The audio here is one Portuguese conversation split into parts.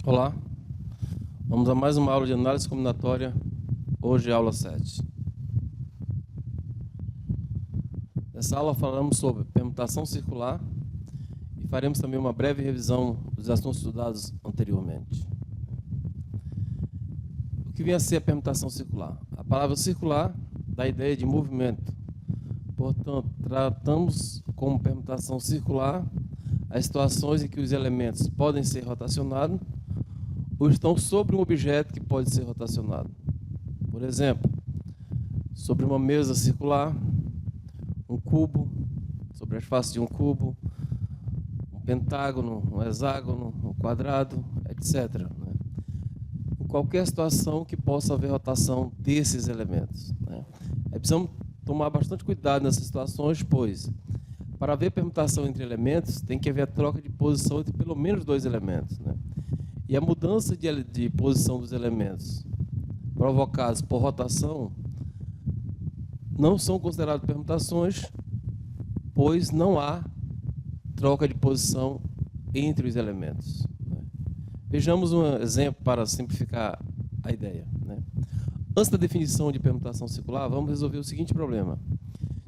Olá, vamos a mais uma aula de análise combinatória, hoje aula 7. Nessa aula falaremos sobre permutação circular e faremos também uma breve revisão dos assuntos estudados anteriormente. O que vem a ser a permutação circular? A palavra circular dá a ideia de movimento. Portanto, tratamos como permutação circular as situações em que os elementos podem ser rotacionados ou estão sobre um objeto que pode ser rotacionado. Por exemplo, sobre uma mesa circular, um cubo, sobre as faces de um cubo, um pentágono, um hexágono, um quadrado, etc. Em qualquer situação que possa haver rotação desses elementos. Precisamos tomar bastante cuidado nessas situações, pois, para haver permutação entre elementos, tem que haver a troca de posição entre pelo menos dois elementos. E a mudança de posição dos elementos provocados por rotação não são consideradas permutações, pois não há troca de posição entre os elementos. Vejamos um exemplo para simplificar a ideia. Antes da definição de permutação circular, vamos resolver o seguinte problema.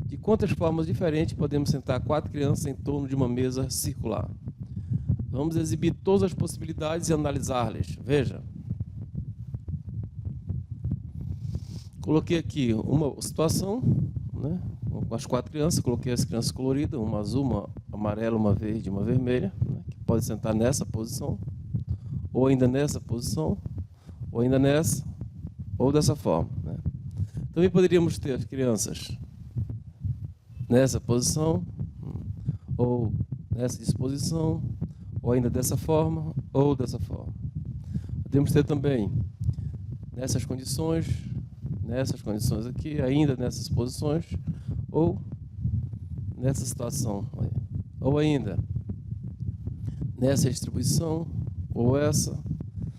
De quantas formas diferentes podemos sentar 4 crianças em torno de uma mesa circular? Vamos exibir todas as possibilidades e analisá-las. Veja. Coloquei aqui uma situação, com as 4 crianças. Coloquei as crianças coloridas, uma azul, uma amarela, uma verde e uma vermelha, que pode sentar nessa posição, ou ainda nessa posição, ou ainda nessa, ou dessa forma. Também poderíamos ter as crianças nessa posição, ou nessa disposição, ou ainda dessa forma, ou dessa forma. Podemos ter também nessas condições aqui, ainda nessas posições, ou nessa situação, ou ainda nessa distribuição, ou essa.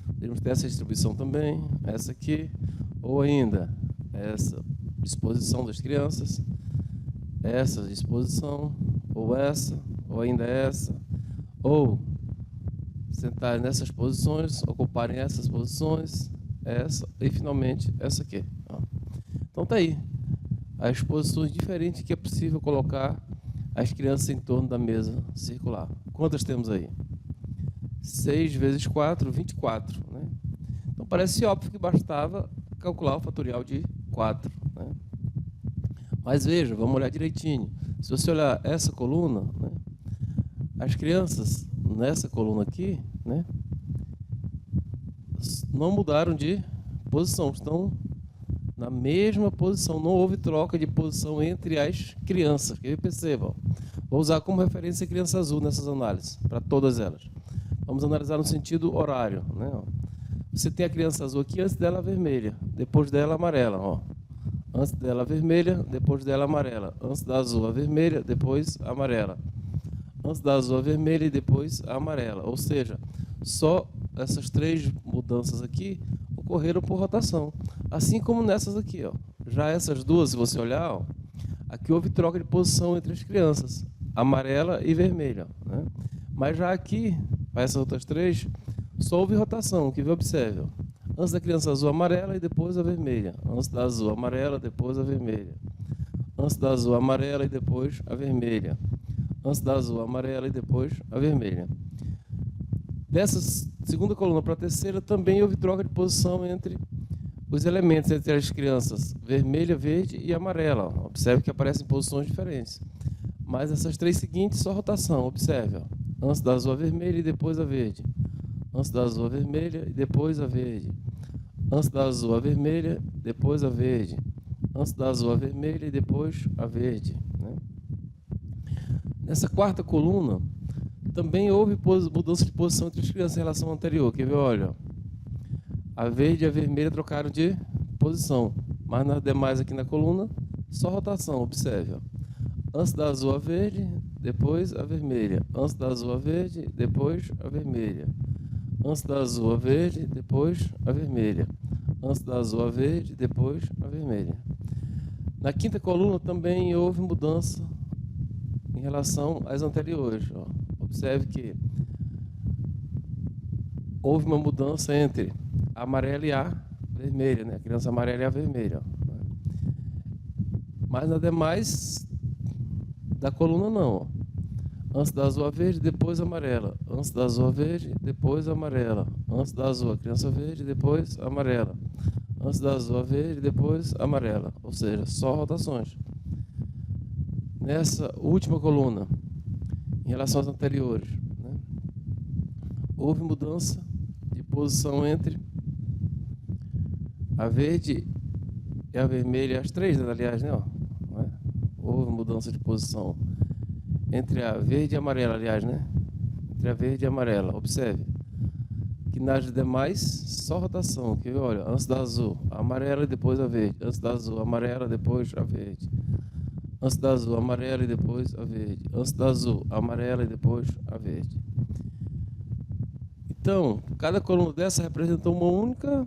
Podemos ter essa distribuição também, essa aqui, ou ainda essa disposição das crianças, essa disposição, ou essa, ou ainda essa, ou sentarem nessas posições, ocuparem essas posições, essa e finalmente essa aqui. Então tá aí as posições diferentes que é possível colocar as crianças em torno da mesa circular. Quantas temos aí? 6 vezes 4, 24. Então parece óbvio que bastava calcular o fatorial de 4. Mas veja, vamos olhar direitinho. Se você olhar essa coluna, as crianças nessa coluna aqui, não mudaram de posição, estão na mesma posição, não houve troca de posição entre as crianças. Que percebam, vou usar como referência a criança azul nessas análises, para todas elas. Vamos analisar no sentido horário. Você tem a criança azul aqui, antes dela a vermelha, depois dela a amarela. Antes dela a vermelha, depois dela a amarela. Antes da azul a vermelha, depois a amarela. Antes da azul a vermelha e depois a amarela. Ou seja, só essas 3 mudanças aqui ocorreram por rotação. Assim como nessas aqui. Já essas duas, se você olhar, aqui houve troca de posição entre as crianças, amarela e vermelha. Mas já aqui, para essas outras 3, só houve rotação, que observe. Antes da criança azul, amarela e depois a vermelha. Antes da azul, amarela, depois a vermelha. Antes da azul, amarela e depois a vermelha. Antes da azul, amarela e depois a vermelha. Dessa segunda coluna para a terceira, também houve troca de posição entre os elementos, entre as crianças vermelha, verde e amarela. Observe que aparecem posições diferentes. Mas essas 3 seguintes, só rotação. Observe. Antes da azul, a vermelha e depois a verde. Antes da azul, a vermelha e depois a verde. Antes da azul, a vermelha, depois a verde. Antes da azul, a vermelha e depois a verde. Nessa quarta coluna, também houve mudança de posição entre as crianças em relação ao anterior. Quer ver? Olha, a verde e a vermelha trocaram de posição, mas nas demais aqui na coluna, só rotação. Observe. Antes da azul, a verde, depois a vermelha. Antes da azul, a verde, depois a vermelha. Antes da azul, a verde, depois a vermelha. Antes da azul, a verde, depois a vermelha. Na quinta coluna também houve mudança em relação às anteriores. Observe que houve uma mudança entre a amarela e a vermelha, né? A criança amarela e a vermelha. Mas nada demais da coluna não. Ó. Antes da azul a verde, depois a amarela. Antes da azul a verde, depois a amarela. Antes da azul a criança verde, depois a amarela. Antes da azul a verde, depois a amarela. Ou seja, só rotações. Nessa última coluna, em relação às anteriores, né, houve mudança de posição entre a verde e a vermelha, as três, aliás, né? Ó, não é? Houve mudança de posição entre a verde e a amarela, aliás, né? Entre a verde e a amarela. Observe que nas demais só rotação. Que olha, antes da azul, a amarela e depois a verde. Antes da azul, a amarela, depois a verde. Antes da azul, a amarela e depois a verde. Antes da azul, a amarela e depois a verde. Então, cada coluna dessa representa uma única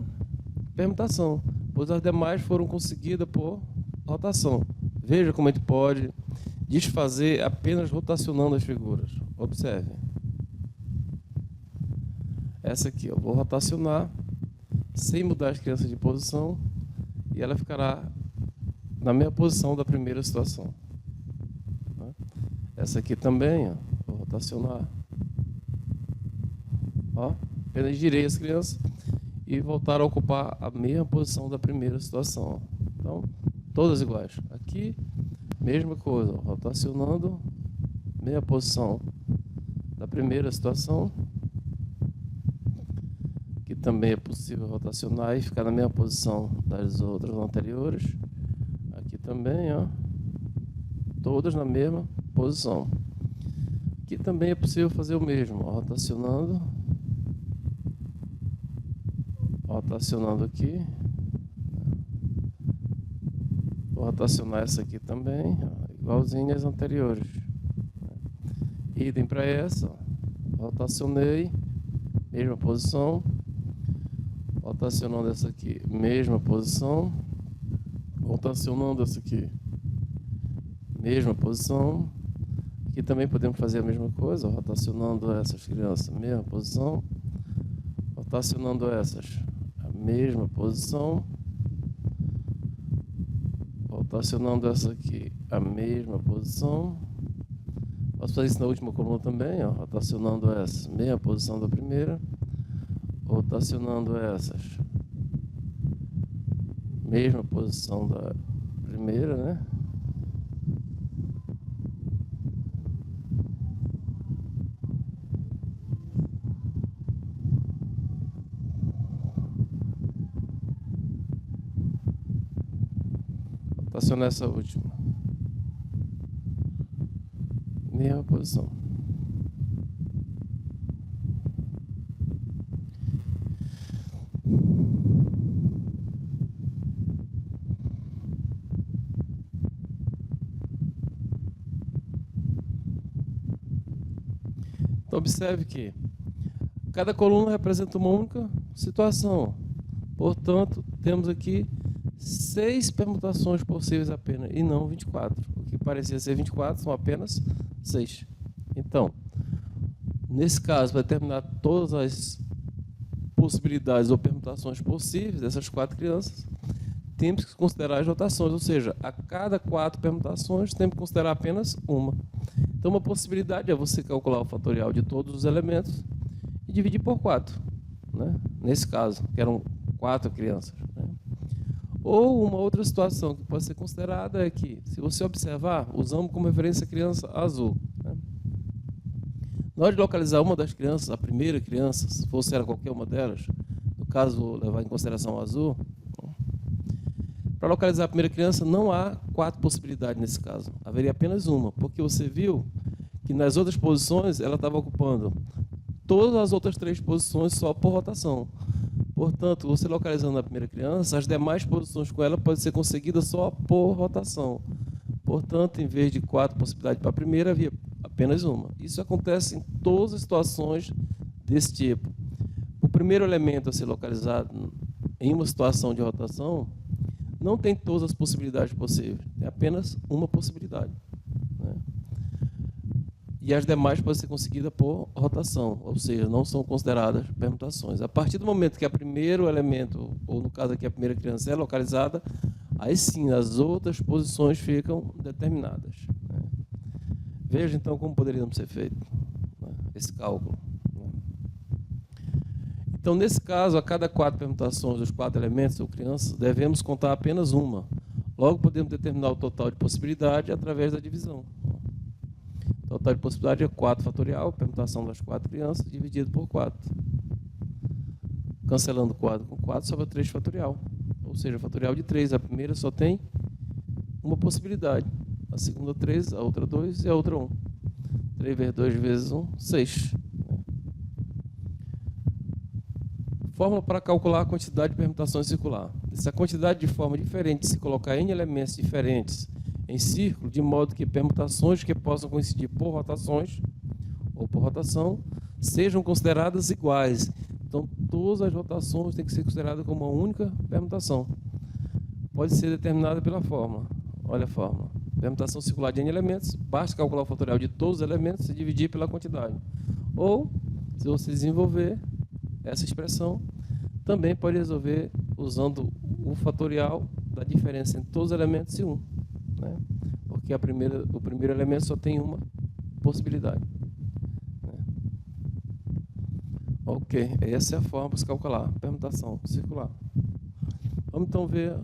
permutação, pois as demais foram conseguidas por rotação. Veja como a gente pode desfazer apenas rotacionando as figuras. Observe. Essa aqui, eu vou rotacionar sem mudar as crianças de posição e ela ficará na mesma posição da primeira situação. Essa aqui também, ó, vou rotacionar. Ó, apenas girei as crianças e voltaram a ocupar a mesma posição da primeira situação. Então, todas iguais. Aqui, mesma coisa, ó, rotacionando, mesma posição da primeira situação. Aqui também é possível rotacionar e ficar na mesma posição das outras anteriores. Aqui também, ó, todas na mesma posição. Aqui também é possível fazer o mesmo, ó, rotacionando aqui. Vou rotacionar essa aqui também, ó, igualzinho às anteriores. Idem para essa, ó, rotacionei, mesma posição. Rotacionando essa aqui, mesma posição. Rotacionando essa aqui, mesma posição. Aqui também podemos fazer a mesma coisa, rotacionando essas crianças, mesma posição. Rotacionando essas, a mesma posição. Rotacionando essa aqui, a mesma posição. Posso fazer isso na última coluna também, ó, rotacionando essa, mesma posição da primeira. Rotacionando essas, mesma posição da primeira, né? Rotacionar essa última, mesma posição. Então, observe que cada coluna representa uma única situação. Portanto, temos aqui 6 permutações possíveis apenas, e não 24. O que parecia ser 24 são apenas 6. Então, nesse caso, para determinar todas as possibilidades ou permutações possíveis dessas 4 crianças, temos que considerar as rotações, ou seja, a cada 4 permutações temos que considerar apenas uma. Então, uma possibilidade é você calcular o fatorial de todos os elementos e dividir por 4, né? Nesse caso, que eram 4 crianças. Né? Ou uma outra situação que pode ser considerada é que, se você observar, usamos como referência a criança azul. Né? Na hora de localizar uma das crianças, a primeira criança, se fosse ela qualquer uma delas, no caso, vou levar em consideração o azul, para localizar a primeira criança, não há 4 possibilidades nesse caso. Haveria apenas uma, porque você viu que nas outras posições ela estava ocupando todas as outras 3 posições só por rotação. Portanto, você localizando a primeira criança, as demais posições com ela podem ser conseguidas só por rotação. Portanto, em vez de 4 possibilidades para a primeira, havia apenas uma. Isso acontece em todas as situações desse tipo. O primeiro elemento a ser localizado em uma situação de rotação não tem todas as possibilidades possíveis, é apenas uma possibilidade. Né? e as demais podem ser conseguidas por rotação, ou seja, não são consideradas permutações. A partir do momento que o primeiro elemento, ou no caso aqui a primeira criança, é localizada, aí sim as outras posições ficam determinadas. Né? Veja então como poderia ser feito, né, esse cálculo. Né? Então, nesse caso, a cada 4 permutações dos 4 elementos ou crianças, devemos contar apenas uma. Logo, podemos determinar o total de possibilidade através da divisão. O total de possibilidade é 4 fatorial, permutação das 4 crianças, dividido por 4. Cancelando 4 com 4, sobra 3 fatorial. Ou seja, fatorial de 3. A primeira só tem uma possibilidade. A segunda 3, a outra 2 e a outra 1. 3 vezes 2 vezes 1, 6. Fórmula para calcular a quantidade de permutações circular. Se a quantidade de forma diferente se colocar em elementos diferentes em círculo, de modo que permutações que possam coincidir por rotações ou por rotação sejam consideradas iguais. Então, todas as rotações têm que ser consideradas como uma única permutação. Pode ser determinada pela fórmula. Olha a fórmula. Permutação circular de n elementos, basta calcular o fatorial de todos os elementos e dividir pela quantidade. Ou, se você desenvolver essa expressão, também pode resolver usando o fatorial da diferença entre todos os elementos e 1. Né? Porque o primeiro elemento só tem uma possibilidade. Né? Ok, essa é a forma para se calcular permutação circular. Vamos então ver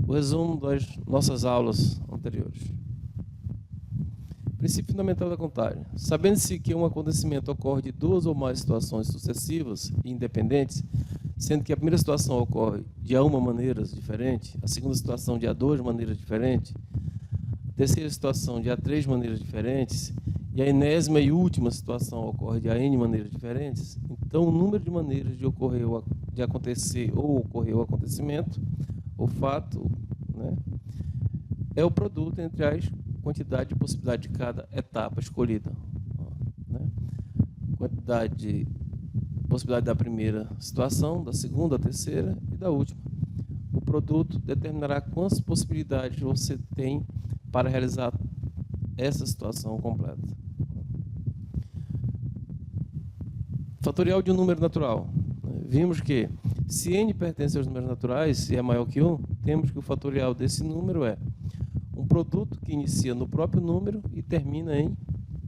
o resumo das nossas aulas anteriores. Princípio fundamental da contagem. Sabendo-se que um acontecimento ocorre de 2 ou mais situações sucessivas e independentes, sendo que a primeira situação ocorre de a uma maneira diferente, a segunda situação de a 2 maneiras diferentes, a terceira situação de a 3 maneiras diferentes, e a enésima e última situação ocorre de a n maneiras diferentes, então o número de maneiras de acontecer ou ocorrer o acontecimento, o fato, né, é o produto entre as quantidade de possibilidade de cada etapa escolhida. Né? Quantidade de possibilidade da primeira situação, da segunda, da terceira e da última. O produto determinará quantas possibilidades você tem para realizar essa situação completa. Fatorial de um número natural. Vimos que, se n pertence aos números naturais e é maior que 1, temos que o fatorial desse número é um produto que inicia no próprio número e termina em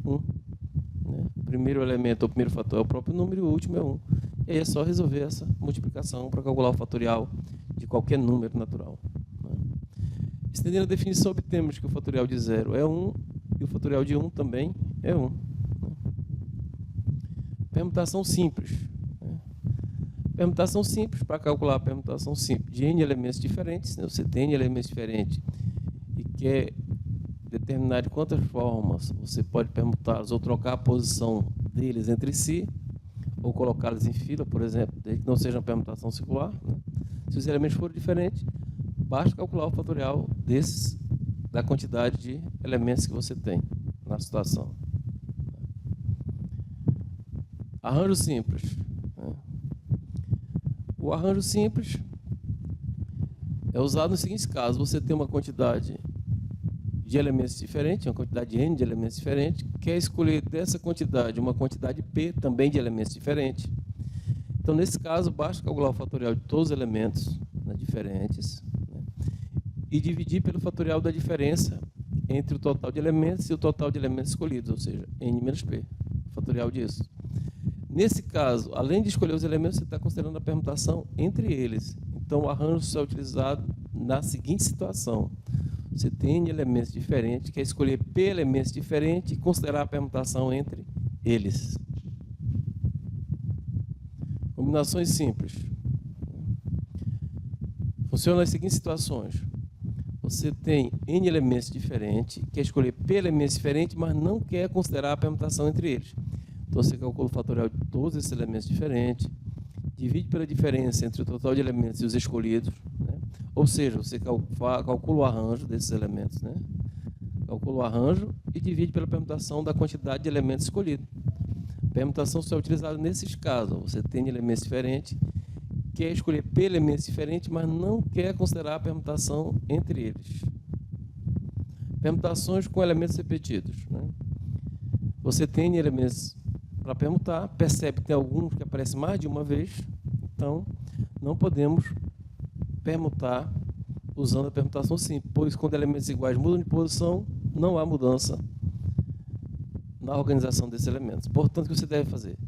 1. Né? O primeiro elemento, o primeiro fator é o próprio número e o último é 1. E aí é só resolver essa multiplicação para calcular o fatorial de qualquer número natural. Né? Estendendo a definição, obtemos que o fatorial de 0 é 1 e o fatorial de 1 também é 1. Né? Permutação simples. Né? Permutação simples, para calcular a permutação simples de n elementos diferentes, né? Você tem n elementos diferentes e quer determinar de quantas formas você pode permutá-los ou trocar a posição deles entre si, ou colocá-los em fila, por exemplo, desde que não seja uma permutação circular. Né? Se os elementos forem diferentes, basta calcular o fatorial da quantidade de elementos que você tem na situação. Arranjo simples. Né? O arranjo simples é usado nos seguintes casos. Você tem uma quantidade de elementos diferentes, uma quantidade n de elementos diferentes, quer escolher dessa quantidade uma quantidade p também de elementos diferentes. Então, nesse caso, basta calcular o fatorial de todos os elementos, né, diferentes, né, e dividir pelo fatorial da diferença entre o total de elementos e o total de elementos escolhidos, ou seja, n menos p, o fatorial disso. Nesse caso, além de escolher os elementos, você está considerando a permutação entre eles. Então, o arranjo só é utilizado na seguinte situação. Você tem n elementos diferentes, quer escolher p elementos diferentes e considerar a permutação entre eles. Combinações simples. Funciona nas seguintes situações. Você tem n elementos diferentes, quer escolher p elementos diferentes, mas não quer considerar a permutação entre eles. Então, você calcula o fatorial de todos esses elementos diferentes, divide pela diferença entre o total de elementos e os escolhidos, né? Ou seja, você calcula o arranjo desses elementos, né? Calcula o arranjo e divide pela permutação da quantidade de elementos escolhidos. A permutação só é utilizada nesses casos. Você tem elementos diferentes, quer escolher p elementos diferentes, mas não quer considerar a permutação entre eles. Permutações com elementos repetidos, né? Você tem elementos para permutar, percebe que tem alguns que aparecem mais de uma vez, então não podemos permutar usando a permutação simples, pois quando elementos iguais mudam de posição, não há mudança na organização desses elementos. Portanto, o que você deve fazer?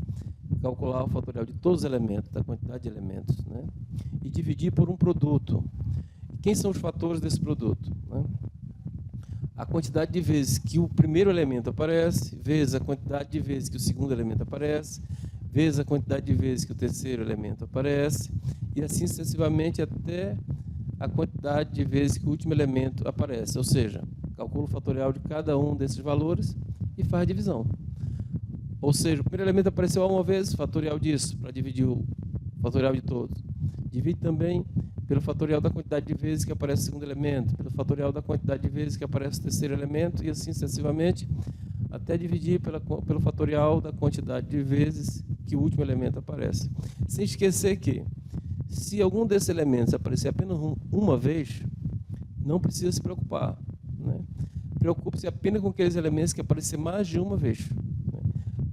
Calcular o fatorial de todos os elementos, da quantidade de elementos, né? E dividir por um produto. Quem são os fatores desse produto? Né? A quantidade de vezes que o primeiro elemento aparece, vezes a quantidade de vezes que o segundo elemento aparece, vezes a quantidade de vezes que o terceiro elemento aparece, e assim sucessivamente até a quantidade de vezes que o último elemento aparece. Ou seja, calcula o fatorial de cada um desses valores e faz divisão. Ou seja, o primeiro elemento apareceu uma vez, fatorial disso, para dividir o fatorial de todos. Divide também pelo fatorial da quantidade de vezes que aparece o segundo elemento, pelo fatorial da quantidade de vezes que aparece o terceiro elemento, e assim sucessivamente, até dividir pelo fatorial da quantidade de vezes que o último elemento aparece. Sem esquecer que, se algum desses elementos aparecer apenas uma vez, não precisa se preocupar, né? Preocupe-se apenas com aqueles elementos que aparecem mais de uma vez, né?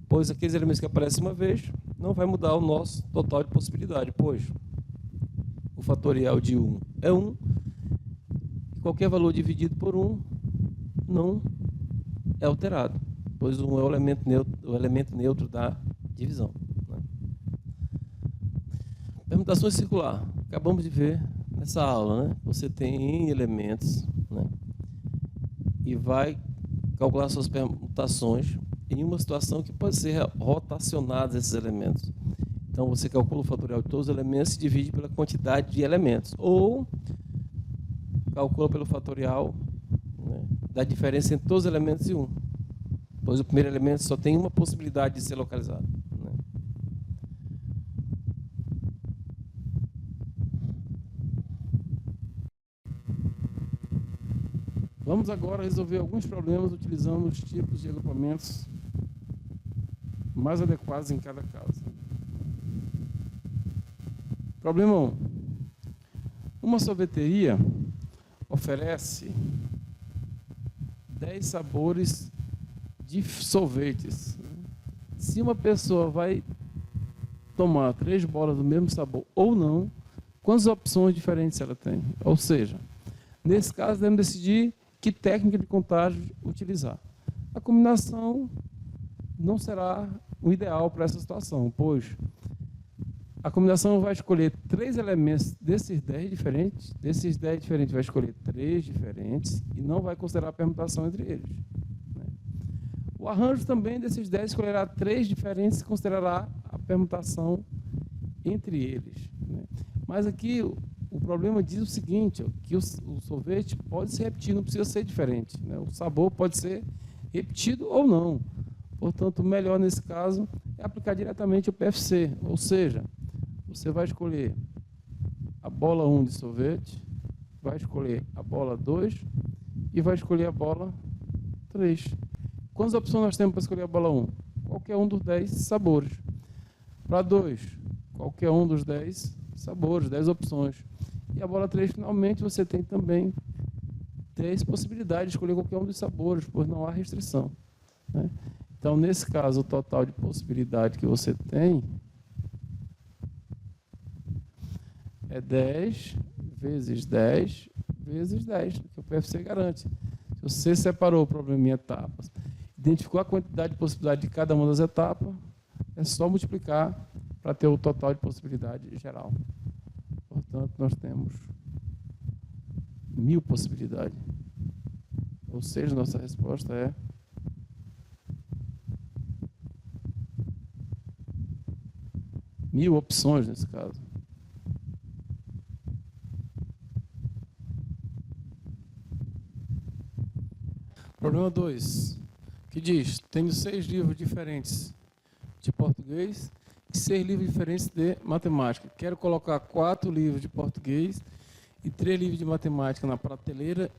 Pois aqueles elementos que aparecem uma vez não vai mudar o nosso total de possibilidade, pois o fatorial de 1 é 1, e qualquer valor dividido por 1 não é alterado, pois 1 é o elemento neutro da divisão, né? Permutação circular. Acabamos de ver nessa aula, né? Você tem N elementos, né? E vai calcular suas permutações em uma situação que pode ser rotacionados esses elementos. Então, você calcula o fatorial de todos os elementos e divide pela quantidade de elementos. Ou calcula pelo fatorial, né, da diferença entre todos os elementos e 1. Pois o primeiro elemento só tem uma possibilidade de ser localizado, né? Vamos agora resolver alguns problemas utilizando os tipos de agrupamentos mais adequados em cada caso. Problema 1. Uma sorveteria oferece 10 sabores de sorvetes. Se uma pessoa vai tomar 3 bolas do mesmo sabor ou não, quantas opções diferentes ela tem? Ou seja, nesse caso, devemos decidir que técnica de contagem utilizar. A combinação não será o ideal para essa situação, pois a combinação vai escolher 3 elementos desses 10 diferentes, vai escolher 3 diferentes e não vai considerar a permutação entre eles, né? O arranjo também desses 10 escolherá 3 diferentes e considerará a permutação entre eles, né? Mas aqui o problema diz o seguinte, ó, que o sorvete pode se repetir, não precisa ser diferente, né? O sabor pode ser repetido ou não. Portanto, o melhor nesse caso é aplicar diretamente o PFC, ou seja, você vai escolher a bola 1 de sorvete, vai escolher a bola 2 e vai escolher a bola 3. Quantas opções nós temos para escolher a bola 1? Qualquer um dos 10 sabores. Para 2, qualquer um dos 10 sabores, 10 opções. E a bola 3, finalmente, você tem também 3 possibilidades de escolher qualquer um dos sabores, pois não há restrição, né? Então, nesse caso, o total de possibilidade que você tem é 10 vezes 10 vezes 10, que o PFC garante. Se você separou o problema em etapas, identificou a quantidade de possibilidade de cada uma das etapas, é só multiplicar para ter o total de possibilidade geral. Portanto, nós temos 1000 possibilidades. Ou seja, nossa resposta é 1000 opções nesse caso. Problema 2, que diz, tenho 6 livros diferentes de português e 6 livros diferentes de matemática. Quero colocar 4 livros de português e 3 livros de matemática na prateleira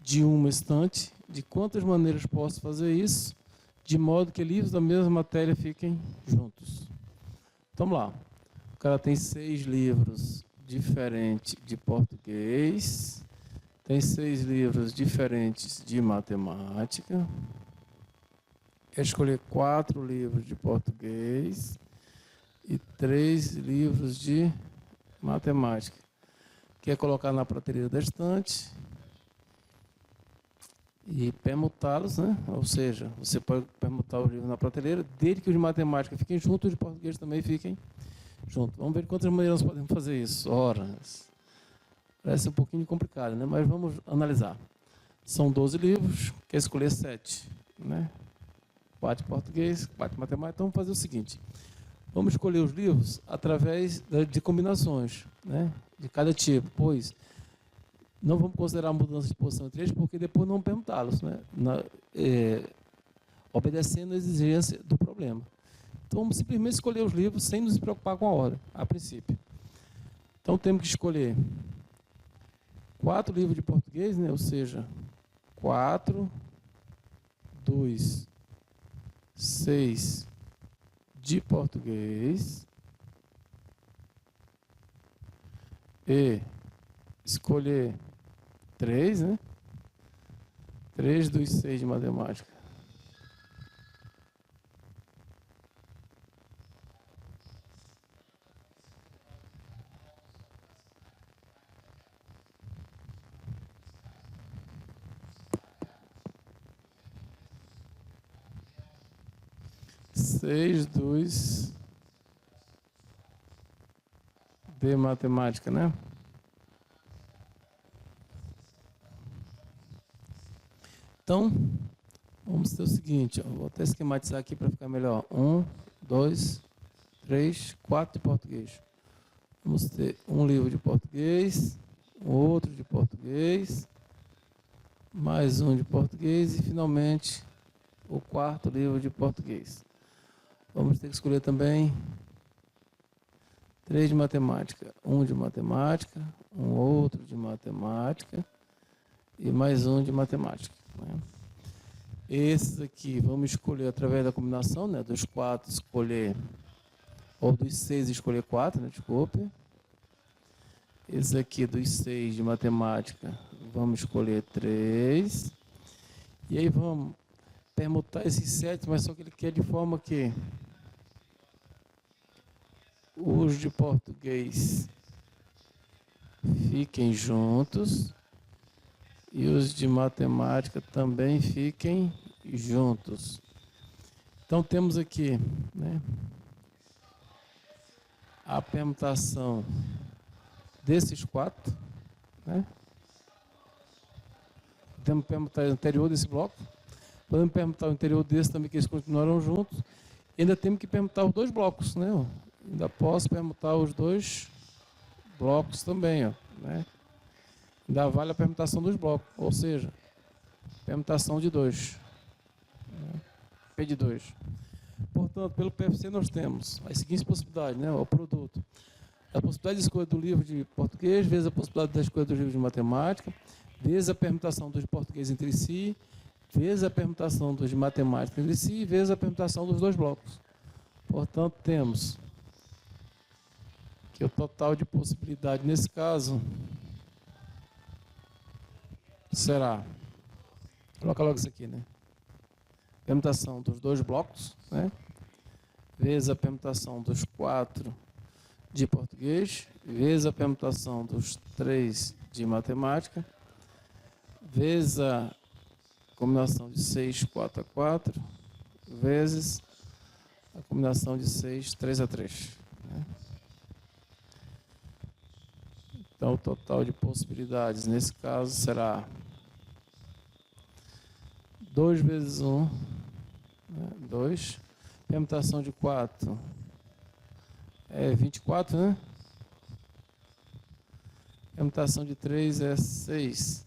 de uma estante. De quantas maneiras posso fazer isso, de modo que livros da mesma matéria fiquem juntos? Então, vamos lá. O cara tem 6 livros diferentes de português, tem 6 livros diferentes de matemática. quer escolher 4 livros de português e 3 livros de matemática. Quer colocar na prateleira da estante e permutá-los, né? Ou seja, você pode permutar os livros na prateleira, desde que os de matemática fiquem juntos, os de português também fiquem juntos. Vamos ver quantas maneiras nós podemos fazer isso. Horas. Parece um pouquinho complicado, né? Mas vamos analisar. São 12 livros, quer escolher 7, né? 4 de português, 4 de matemática. Então, vamos fazer o seguinte. Vamos escolher os livros através de combinações, né? De cada tipo, pois não vamos considerar a mudança de posição entre eles, porque depois não vamos perguntá-los, né? Obedecendo a exigência do problema. Então, vamos simplesmente escolher os livros sem nos preocupar com a ordem, a princípio. Então, temos que escolher 4 livros de português, né? Ou seja, 4, 2, 6 de português e escolher 3, né? 3 dos 6 de matemática. Seis dos de matemática, né? Então, vamos ter o seguinte, ó, vou até esquematizar aqui para ficar melhor. 1, 2, 3, 4 de português. Vamos ter um livro de português, outro de português, mais um de português e, finalmente, o 4º livro de português. Vamos ter que escolher também 3 de matemática. Um de matemática, um outro de matemática e mais um de matemática, né? Esses aqui vamos escolher através da combinação, né? Dos 4 escolher, ou dos 6 escolher 4, né? Desculpe. Esse aqui dos 6 de matemática, vamos escolher 3. E aí vamos permutar esses 7, mas só que ele quer de forma que os de português fiquem juntos e os de matemática também fiquem juntos. Então temos aqui, né, a permutação desses 4, né? Podemos permutar o interior desse bloco, podemos permutar o interior desse também, que eles continuaram juntos, e ainda temos que permutar os 2 blocos, né? Ainda posso permutar os 2 blocos também, ó, né? Ainda vale a permutação dos blocos, ou seja, permutação de 2, né? P de 2. Portanto, pelo PFC nós temos as seguintes possibilidades, né? O produto. A possibilidade de escolha do livro de português, vezes a possibilidade da escolha dos livros de matemática, vezes a permutação dos de português entre si, vezes a permutação dos de matemática entre si, vezes a permutação dos 2 blocos. Portanto, temos que o total de possibilidade nesse caso será, coloca logo isso aqui, né? Permutação dos 2 blocos, né? Vezes a permutação dos 4 de português, vezes a permutação dos 3 de matemática, vezes a combinação de 6, 4 a 4, vezes a combinação de 6, 3 a 3. Né? Então, o total de possibilidades, nesse caso, será 2 vezes 1, né? 2. Permutação de 4 é 24, né? Permutação de 3 é 6.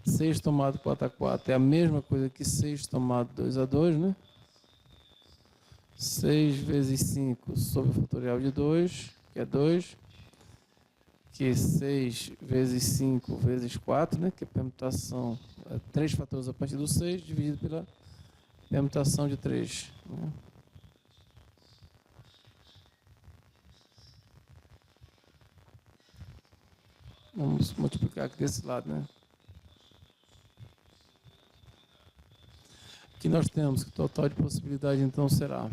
Seis tomado 4 a 4 é a mesma coisa que 6 tomado 2 a 2, né? 6 vezes 5 sobre o fatorial de 2, que é 2. Que 6 vezes 5 vezes 4, né? Que é a permutação, 3 fatores a partir do 6, dividido pela permutação de 3. Né? Vamos multiplicar aqui desse lado, né? que nós temos que o total de possibilidade então será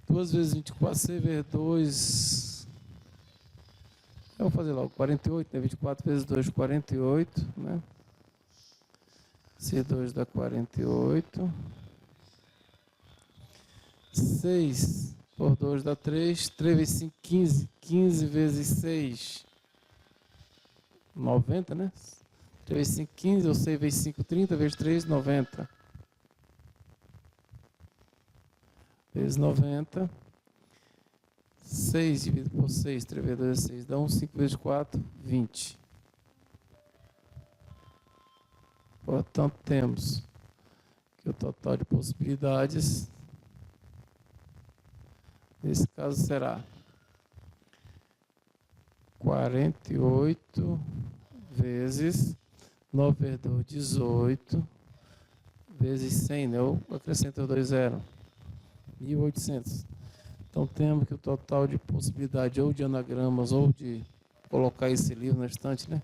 2 vezes 24, C vezes 2, eu vou fazer logo 48, né? 24 vezes 2, 48, né? C2 dá 48, 6 por 2 dá 3, 3 vezes 5, 15, 15 vezes 6, 90, né? 3 vezes 5, 15, ou 6 vezes 5, 30, vezes 3, 90. Vezes 90. 6 dividido por 6, 3 vezes 2 é 6, dá 1, 5 vezes 4, 20. Portanto, temos que o total de possibilidades, nesse caso, será 48 vezes 9 vezes 2, 18, vezes 100, né? Eu acrescento 2 zeros, 1.800. Então, temos que o total de possibilidade ou de anagramas ou de colocar esse livro na estante, né?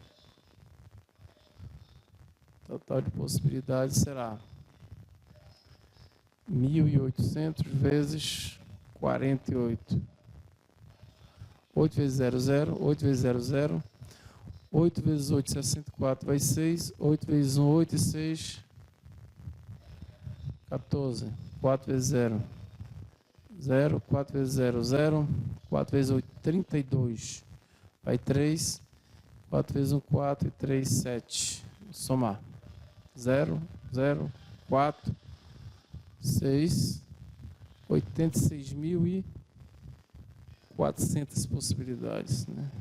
Total de possibilidades será 1.800 vezes 48. 8 vezes 0, 0. 8 vezes 0, 0. 8 vezes 8, 64, vai 6. 8 vezes 1, 8 e 6, 14. 4 vezes 0, 0. 4 vezes 0, 0. 4 vezes 8, 32. Vai 3. 4 vezes 1, 4 e 3, 7. Vou somar. 0, 0, 4, 6, 86.400 possibilidades, né?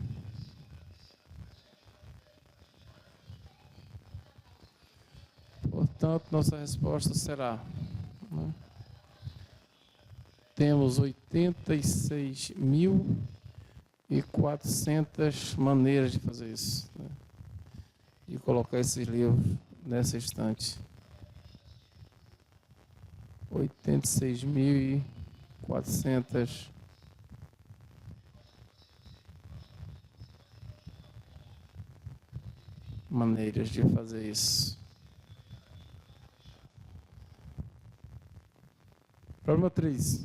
Portanto, nossa resposta será, né? Temos 86.400 maneiras de fazer isso, né? De colocar esses livros nessa estante. 86.400 maneiras de fazer isso. Problema 3.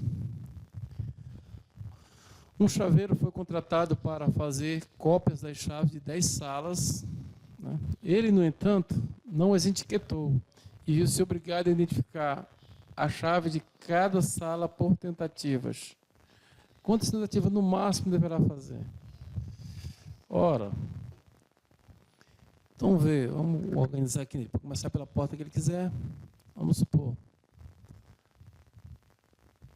Um chaveiro foi contratado para fazer cópias das chaves de 10 salas, né? Ele, no entanto, não as etiquetou e viu-se obrigado a identificar a chave de cada sala por tentativas. Quantas tentativas no máximo deverá fazer? Ora, então vamos organizar aqui, para começar pela porta que ele quiser. Vamos supor.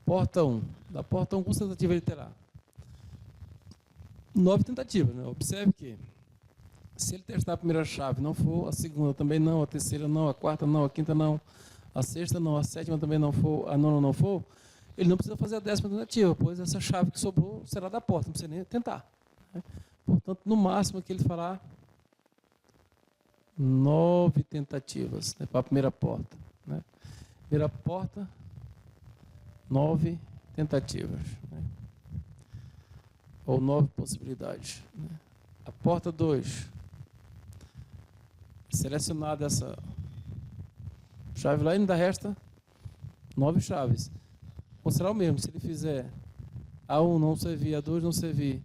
Porta 1. Da porta 1, quantas tentativas ele terá? 9 tentativas, né? Observe que se ele testar a primeira chave, não for, a segunda também não, a terceira não, a quarta não, a quinta não, a sexta não, a sétima também não for, a nona não for, ele não precisa fazer a 10ª tentativa, pois essa chave que sobrou será da porta, não precisa nem tentar, né? Portanto, no máximo que ele fará 9 tentativas, né, para a primeira porta, né? Primeira porta, 9 tentativas, né? Ou 9 possibilidades, né? A porta 2, selecionada essa chave lá, ainda resta 9 chaves. Ou será o mesmo, se ele fizer A1 não servir, A2 não servir.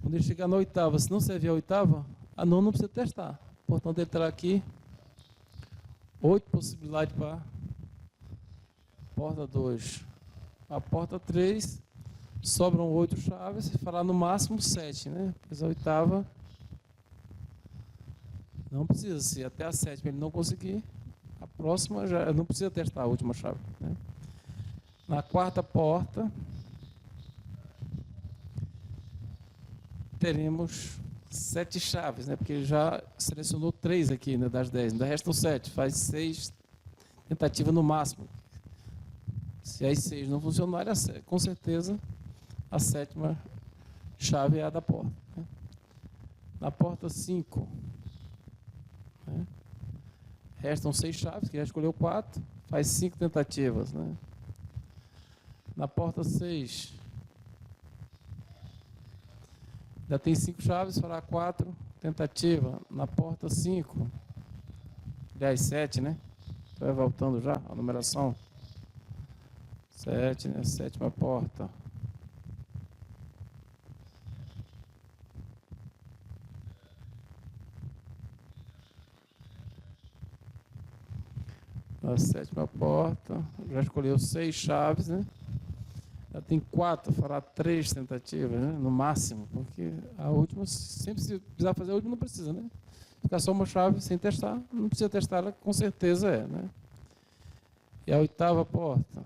Quando ele chegar na 8ª, se não servir a 8ª, a 9ª não precisa testar. Portanto, ele terá aqui 8 possibilidades para a porta 2. A porta 3, sobram 8 chaves e fará no máximo 7, né? Pois a 8ª não precisa, se até a 7ª ele não conseguir, a próxima já não precisa testar a última chave, né? Na 4ª porta, teremos 7 chaves, né? Porque ele já selecionou 3 aqui, né, das 10, ainda restam 7, faz 6 tentativas no máximo. Se as 6 não funcionarem, com certeza a 7ª chave é a da porta, né? Na porta 5, né, restam 6 chaves, que já escolheu 4, faz 5 tentativas, né? Na porta 6, ainda tem 5 chaves, fará 4 tentativa na porta 5. Aliás, 7, né? Vai voltando já a numeração. 7, né? Sétima porta. A sétima porta. Já escolheu 6 chaves, né? Já tem 4, fará 3 tentativas, né? No máximo, porque a última, sempre se precisar fazer a última, não precisa, né? Ficar só uma chave sem testar, não precisa testar, ela com certeza né? E a oitava porta.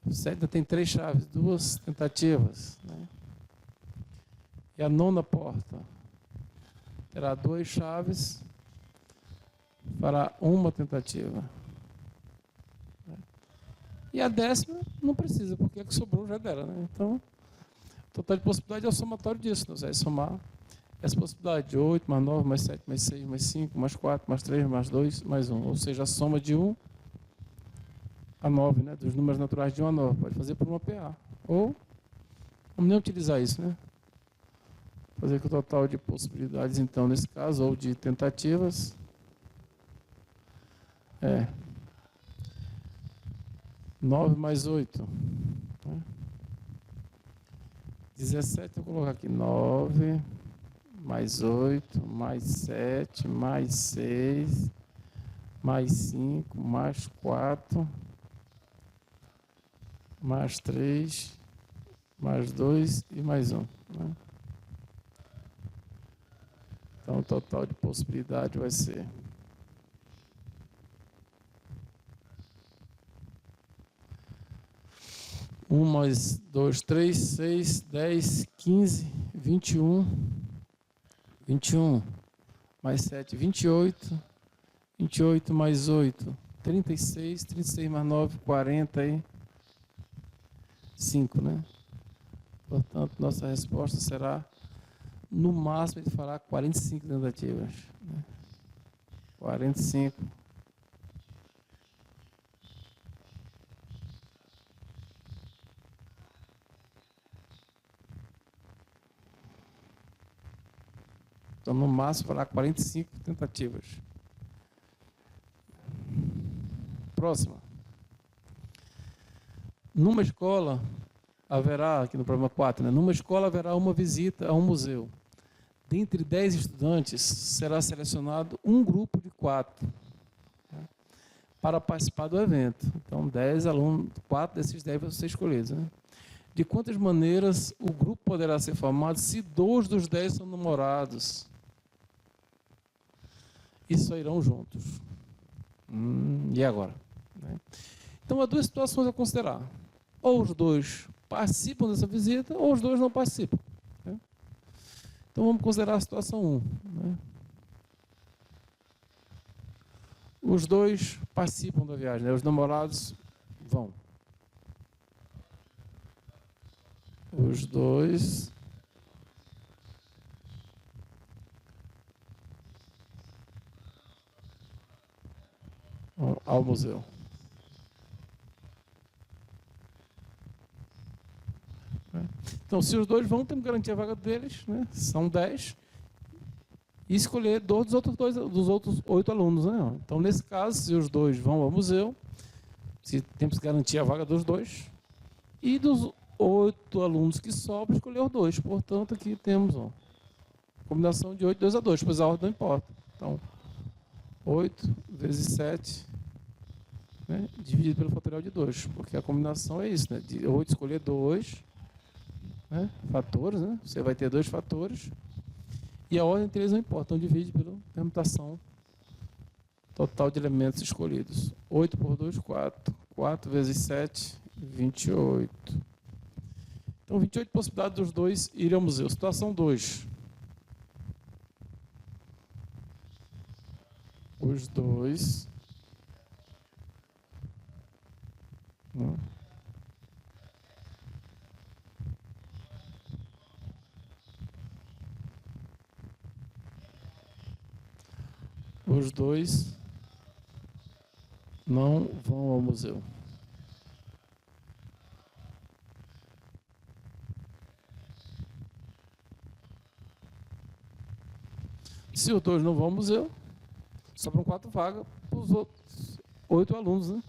O 7 tem 3 chaves, 2 tentativas, né? E a nona porta terá 2 chaves, fará uma tentativa. E a 10ª não precisa, porque a que sobrou já é dela, né? Então, o total de possibilidade é o somatório disso. Nós vamos somar essa possibilidade de 8, mais 9, mais 7, mais 6, mais 5, mais 4, mais 3, mais 2, mais 1. Ou seja, a soma de 1 a 9, né? Dos números naturais de 1 a 9. Pode fazer por uma PA. Ou, vamos nem utilizar isso, né? Fazer com o total de possibilidades, então, nesse caso, ou de tentativas, 9 mais 8. Né? 17, eu vou colocar aqui 9, mais 8, mais 7, mais 6, mais 5, mais 4, mais 3, mais 2 e mais 1. Né? Então, o total de possibilidade vai ser 1 mais 2, 3, 6, 10, 15, 21, 21, mais 7, 28, 28 mais 8, 36, 36 mais 9, 45, né? Portanto, nossa resposta será, no máximo, ele fará 45 tentativas. Né? 45. Então, no máximo, fará 45 tentativas. Próxima. Numa escola, haverá, aqui no problema 4, né? Numa escola haverá uma visita a um museu. Dentre 10 estudantes, será selecionado um grupo de 4 né, para participar do evento. Então, 10 alunos, 4 desses 10 vão ser escolhidos. Né? De quantas maneiras o grupo poderá ser formado se 2 dos 10 são namorados? E só irão juntos. E agora? Né? Então, há 2 situações a considerar. Ou os 2 participam dessa visita, ou os 2 não participam. Né? Então, vamos considerar a situação 1. Né? Os 2 participam da viagem, né? Os namorados vão. Os 2 vão ao museu. Então, se os 2 vão, temos que garantir a vaga deles, né? São 10, e escolher 2 dos outros 8 alunos. Né? Então, nesse caso, se os 2 vão ao museu, temos que garantir a vaga dos 2, e dos 8 alunos que sobram, escolher os 2. Portanto, aqui temos combinação de 8, 2 a 2, pois a ordem não importa. Então, 8 vezes 7, né? Dividido pelo fatorial de 2, porque a combinação é isso, né? De 8 escolher 2, né? Fatores, né? Você vai ter 2 fatores, e a ordem entre eles não importa, então divide pela permutação total de elementos escolhidos. 8 por 2, 4. 4 vezes 7, 28. Então, 28 possibilidades dos 2 irem ao museu. Situação 2. Os 2... Né? Os 2 não vão ao museu. Se os 2 não vão ao museu, sobram 4 vagas para os outros 8 alunos, né?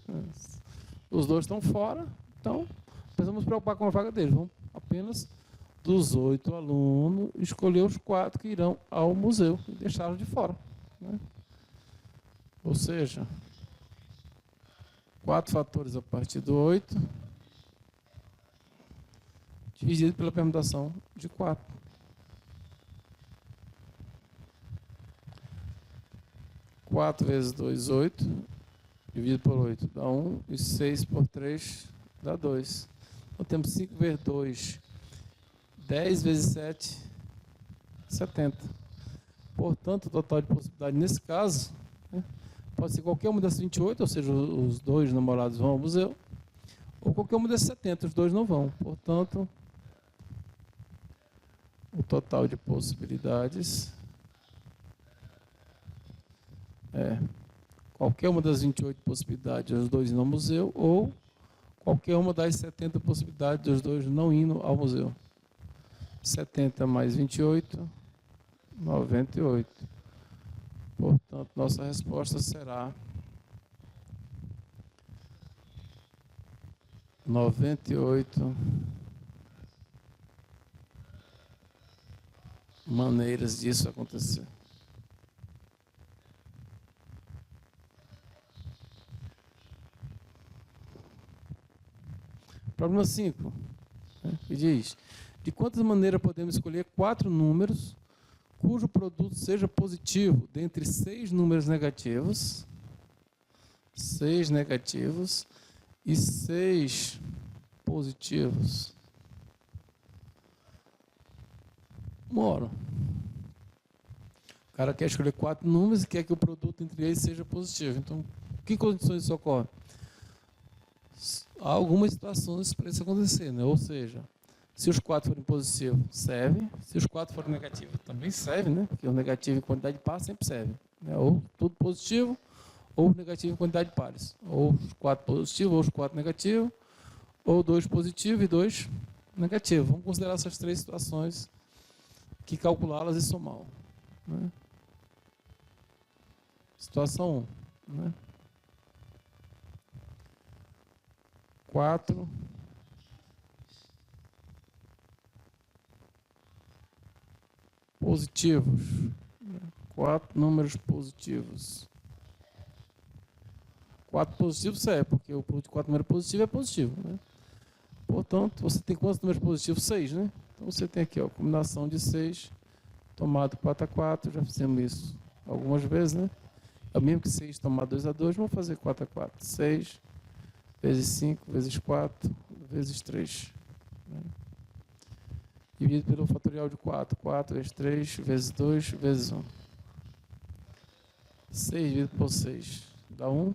Os 2 estão fora, então precisamos nos preocupar com a vaga deles. Vamos apenas, dos 8 alunos, escolher os 4 que irão ao museu e deixá-los de fora, né? Ou seja, 4 fatores a partir do 8, dividido pela permutação de 4. 4 vezes 2, 8, dividido por 8 dá 1, e 6 por 3 dá 2. Então temos 5 vezes 2, 10 vezes 7, 70. Portanto, o total de possibilidade nesse caso, né, pode ser qualquer uma dessas 28, ou seja, os 2 namorados vão ao museu, ou qualquer uma dessas 70, os 2 não vão. Portanto, o total de possibilidades é qualquer uma das 28 possibilidades dos 2 indo ao museu, ou qualquer uma das 70 possibilidades dos 2 não indo ao museu. 70 mais 28, 98. Portanto, nossa resposta será 98 maneiras disso acontecer. Problema 5, né, que diz: de quantas maneiras podemos escolher 4 números cujo produto seja positivo dentre 6 números negativos, 6 negativos e 6 positivos? Moro. O cara quer escolher 4 números e quer que o produto entre eles seja positivo. Então, que condições isso ocorre? Há algumas situações para isso acontecer, né? Ou seja, se os 4 forem positivos, serve. Se os 4 forem negativos, também serve, né? Porque o negativo em quantidade de pares sempre serve, né? Ou tudo positivo, ou negativo em quantidade de pares. Ou os 4 positivos, ou os 4 negativos, ou 2 positivos e 2 negativos. Vamos considerar essas 3 situações, que calculá-las e somá-las, né? Situação 1, né? 4 positivos, 4 números positivos. 4 positivos serve, porque o produto de 4 números positivos é positivo, né? Portanto, você tem quantos números positivos? 6, né? Então você tem aqui, ó, combinação de 6, tomado 4 a 4, já fizemos isso algumas vezes, né? É o mesmo que 6 tomado 2 a 2, vamos fazer 4 a 4. 6 vezes 5 vezes 4 vezes 3, né? Dividido pelo fatorial de 4. 4 vezes 3 vezes 2 vezes 1. 6 dividido por 6 dá 1.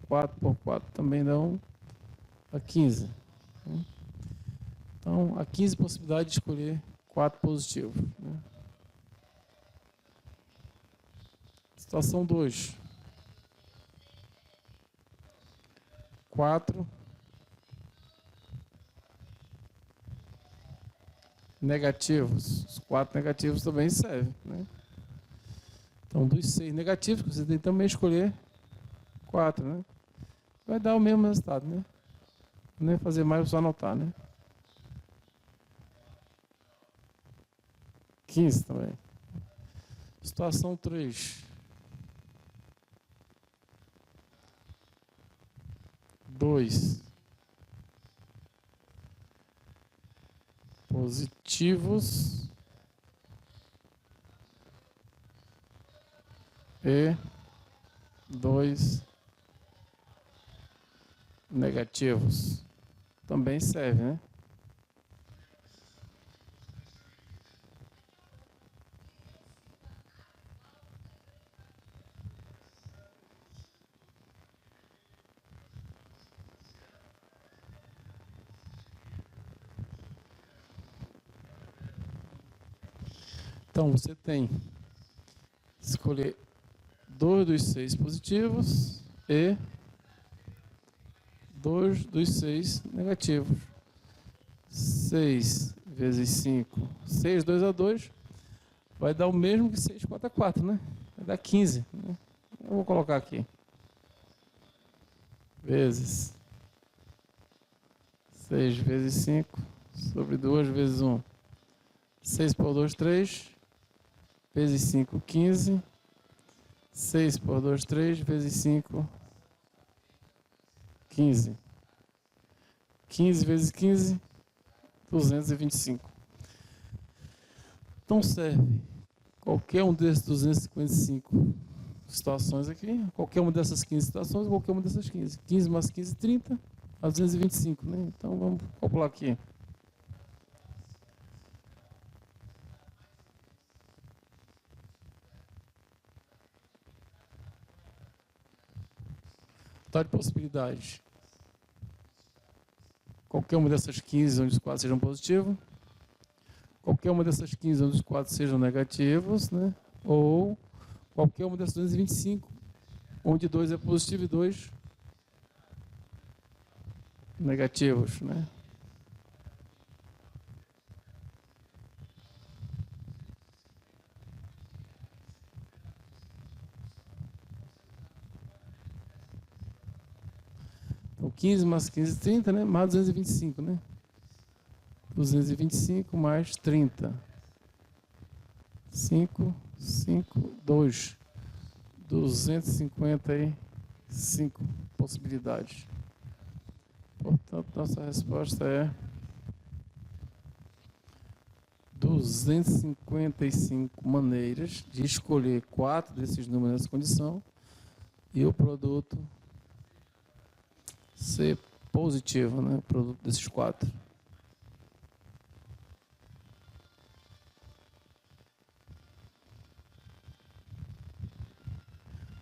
4 por 4 também dá 1. Dá 15. Então, há 15 possibilidades de escolher 4 positivos, né? Situação 2. 4 negativos. Os 4 negativos também servem, né? Então, dos 6 negativos, você tem também escolher 4, né? Vai dar o mesmo resultado, né? Não é fazer mais, só anotar, né? 15 também. Situação 3. 2 positivos e 2 negativos. Também serve, né? Então, você tem que escolher 2 dos 6 positivos e 2 dos 6 negativos. 6 vezes 5, 6, 2 a 2, vai dar o mesmo que 6 4 a 4, né? Vai dar 15. Né? Eu vou colocar aqui. Vezes 6 vezes 5 sobre 2 vezes 1. 6 por 2, 3. Vezes 5, 15. 6 por 2, 3. Vezes 5, 15. 15 vezes 15, 225. Então serve qualquer um desses 255 situações aqui, qualquer uma dessas 15 situações, qualquer uma dessas 15. 15 mais 15, 30, a 225, né? Então vamos calcular aqui. Total de possibilidades. Qualquer uma dessas 15 onde os quadros sejam positivos. Qualquer uma dessas 15 onde os quadros sejam negativos, né? Ou qualquer uma dessas 225 onde 2 é positivo e 2 negativos, né? Então 15 mais 15, 30, né? Mais 225, né? 225 mais 30. 5, 5, 2. 255 possibilidades. Portanto, nossa resposta é 255 maneiras de escolher 4 desses números nessa condição e o produto ser positivo, né? O produto desses 4.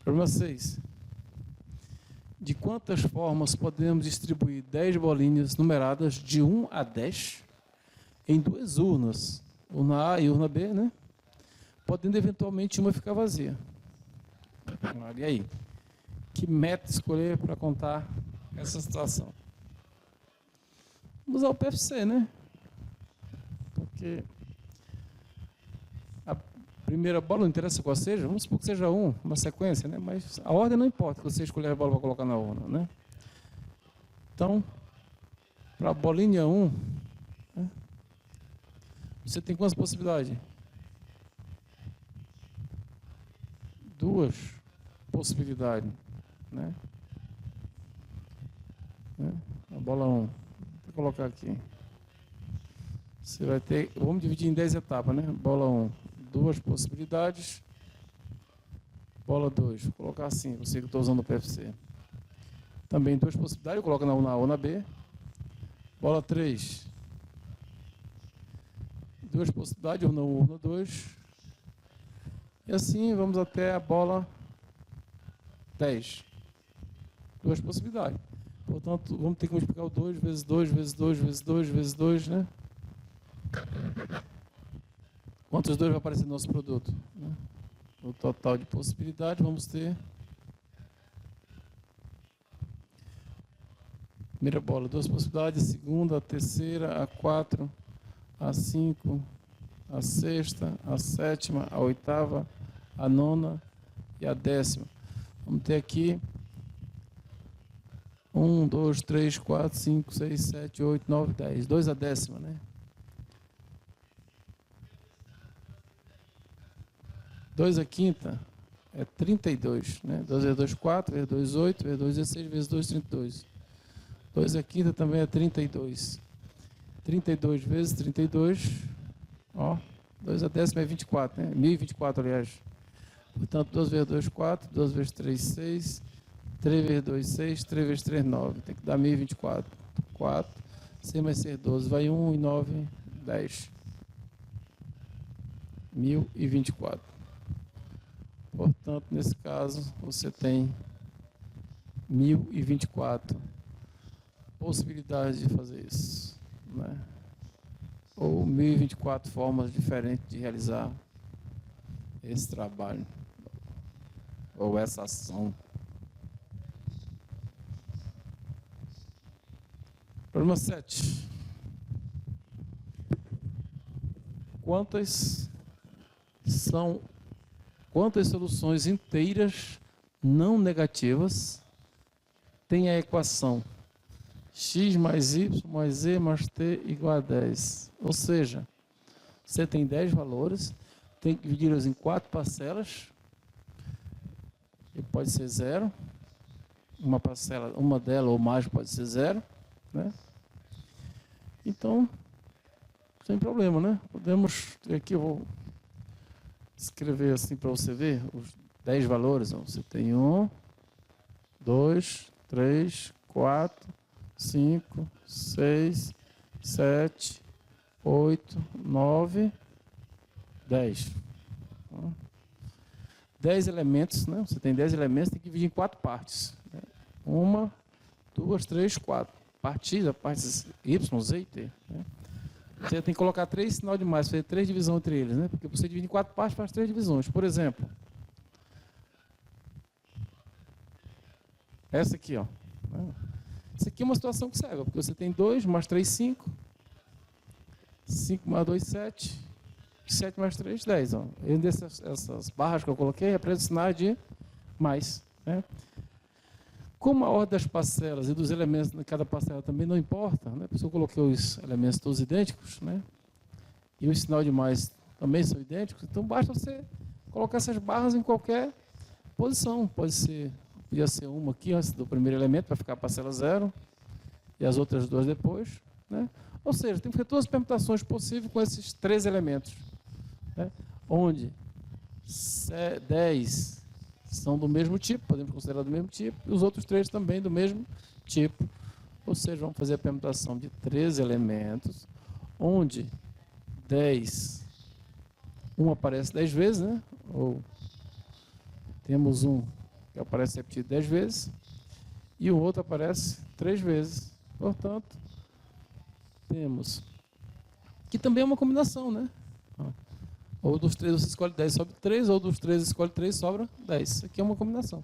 Problema 6. De quantas formas podemos distribuir 10 bolinhas numeradas de 1 a 10 em 2 urnas, urna A e urna B, né? Podendo eventualmente uma ficar vazia. E aí? Que método escolher para contar essa situação? Vamos usar o PFC, né? Porque a primeira bola não interessa qual seja, vamos supor que seja uma sequência, né? Mas a ordem não importa, que você escolher a bola para colocar na urna, né? Então, para a bolinha 1, né? Você tem quantas possibilidades? 2 possibilidades, né? A bola 1. Vou colocar aqui. Você vai ter, vamos dividir em 10 etapas, né? Bola 1, 2 possibilidades. Bola 2, vou colocar assim, você que estou usando o PFC. Também 2 possibilidades, eu coloco na A ou na B. Bola 3, 2 possibilidades, urna 1, urna 2. E assim vamos até a bola 10. 2 possibilidades. Portanto, vamos ter que multiplicar o 2 vezes 2 vezes 2 vezes 2 vezes 2, né? Quantos 2 vai aparecer no nosso produto? O total de possibilidades, vamos ter. Primeira bola, 2 possibilidades. Segunda, a terceira, a 4, a 5, a sexta, a sétima, a oitava, a nona e a 10ª. Vamos ter aqui 1, 2, 3, 4, 5, 6, 7, 8, 9, 10. 2 a 10ª, né? 2 a 5ª é 32, né? 2 vezes 2, 4, vezes 2, 8, vezes 2, 16, vezes 2, 32. 2 a 5ª também é 32. 32 vezes 32, ó, 2 a 10ª é 24, né? 1024, aliás. Portanto, 2 vezes 2, 4, 2 vezes 3, 6, 3 vezes 2, 6, 3 vezes 3, 9. Tem que dar 1024. 4, 6 mais 6, 12. Vai 1 e 9, 10. 1024. Portanto, nesse caso, você tem 1024 possibilidades de fazer isso, né? Ou 1024 formas diferentes de realizar esse trabalho, ou essa ação. Problema 7. Quantas são quantas soluções inteiras não negativas tem a equação x mais y mais z mais t igual a 10. Ou seja, você tem 10 valores, tem que dividi-los em 4 parcelas, e pode ser 0, uma parcela, uma delas ou mais pode ser 0, né? Então, sem problema, né? Podemos, aqui eu vou escrever assim para você ver, os 10 valores. Ó. Você tem 1, 2, 3, 4, 5, 6, 7, 8, 9, 10. 10 elementos, né? Você tem 10 elementos, tem que dividir em 4 partes. 1, 2, 3, 4. Partes Y, Z e T. Né? Você tem que colocar 3 sinal de mais, fazer 3 divisões entre eles, né? Porque você divide em 4 partes, faz 3 divisões. Por exemplo, essa aqui, ó. Isso aqui é uma situação que serve, porque você tem 2 mais 3, 5. 5 mais 2, 7. 7 mais 3, 10. Ó. Essas barras que eu coloquei representam sinais de mais. Né? Como a ordem das parcelas e dos elementos de cada parcela também não importa, né? Porque eu coloquei os elementos todos idênticos, né? E o sinal de mais também são idênticos, então basta você colocar essas barras em qualquer posição. Podia ser uma aqui antes do primeiro elemento, para ficar a parcela 0, e as outras duas depois. Né? Ou seja, tem que fazer todas as permutações possíveis com esses 3 elementos. Né? Onde 10 são do mesmo tipo, podemos considerar do mesmo tipo, e os outros 3 também do mesmo tipo. Ou seja, vamos fazer a permutação de 3 elementos, onde 1 aparece 10 vezes, né? Ou temos um que aparece repetido 10 vezes, e o outro aparece 3 vezes. Portanto, temos, que também é uma combinação, né? Ou dos 3 você escolhe 10, sobra 3, ou dos 3 escolhe 3, sobra 10. Isso aqui é uma combinação.